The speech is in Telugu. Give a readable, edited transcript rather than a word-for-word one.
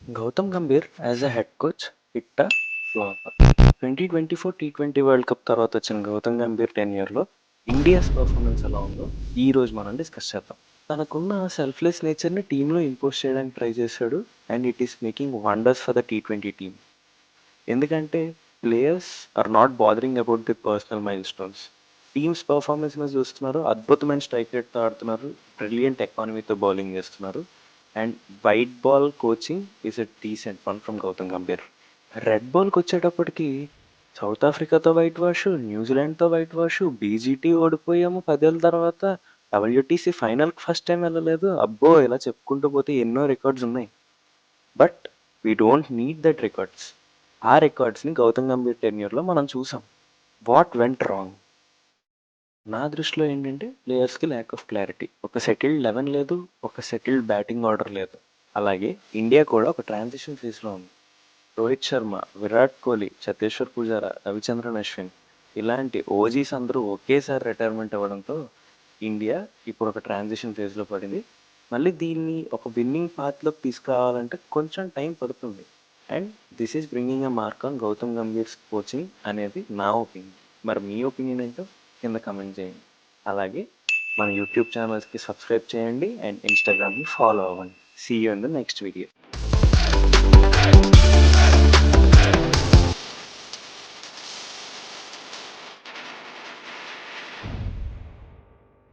Gautam Gambhir as a head coach hit flop. 2024 టీ20 వరల్డ్ కప్ తర్వాత వచ్చిన గౌతమ్ గంభీర్ టెన్యూర్లో ఇండియాస్ పర్ఫార్మెన్స్ ఎలా ఉందో ఈ రోజు మనం డిస్కస్ చేద్దాం. తనకున్న సెల్ఫ్లెస్ నేచర్ని టీంలో ఇంపోజ్ చేయడానికి ట్రై చేశాడు and it is making wonders for the టీ20 టీమ్. ఎందుకంటే players are not bothering about the personal milestones. Team's performance చూస్తున్నారు, అద్భుతమైన స్ట్రైక్ రేట్తో ఆడుతున్నారు, బ్రిలియంట్ ఎకానమీతో బౌలింగ్ చేస్తున్నారు and white ball coaching is a decent one from Gautam Gambhir. Red బాల్కి వచ్చేటప్పటికి సౌత్ ఆఫ్రికాతో వైట్ వాష్, న్యూజిలాండ్తో వైట్ వాష్, బీజీటీ ఓడిపోయాము 10 ఏళ్ళ తర్వాత, డబ్ల్యూటీసీ ఫైనల్కి ఫస్ట్ టైం వెళ్ళలేదు. అబ్బో ఇలా చెప్పుకుంటూ పోతే ఎన్నో రికార్డ్స్ ఉన్నాయి. But we don't need that records. ఆ రికార్డ్స్ని గౌతమ్ గంభీర్ టెన్యూర్లో మనం చూసాం. What went wrong? నా దృష్టిలో ఏంటంటే ప్లేయర్స్కి ల్యాక్ ఆఫ్ క్లారిటీ. ఒక సెటిల్డ్ 11 లేదు, ఒక సెటిల్డ్ బ్యాటింగ్ ఆర్డర్ లేదు. అలాగే ఇండియా కూడా ఒక ట్రాన్సిషన్ ఫేజ్లో ఉంది. రోహిత్ శర్మ, విరాట్ కోహ్లీ, చతేశ్వర్ పుజారా, రవిచంద్రన్ అశ్విన్ ఇలాంటి ఓజీస్ అందరూ ఒకేసారి రిటైర్మెంట్ అవ్వడంతో ఇండియా ఇప్పుడు ఒక ట్రాన్సిషన్ ఫేజ్లో పడింది. మళ్ళీ దీన్ని ఒక విన్నింగ్ పాత్లోకి తీసుకురావాలంటే కొంచెం టైం పడుతుంది. And this is bringing a mark on Gautam Gambhir's coaching అనేది నా ఒపీనియన్. మరి మీ ఒపీనియన్ ఏంటో కింద కమెంట్ చేయండి. అలాగే మన యూట్యూబ్ ఛానల్స్కి సబ్స్క్రైబ్ చేయండి అండ్ ఇన్స్టాగ్రామ్ని ఫాలో అవ్వండి. See you in the next video.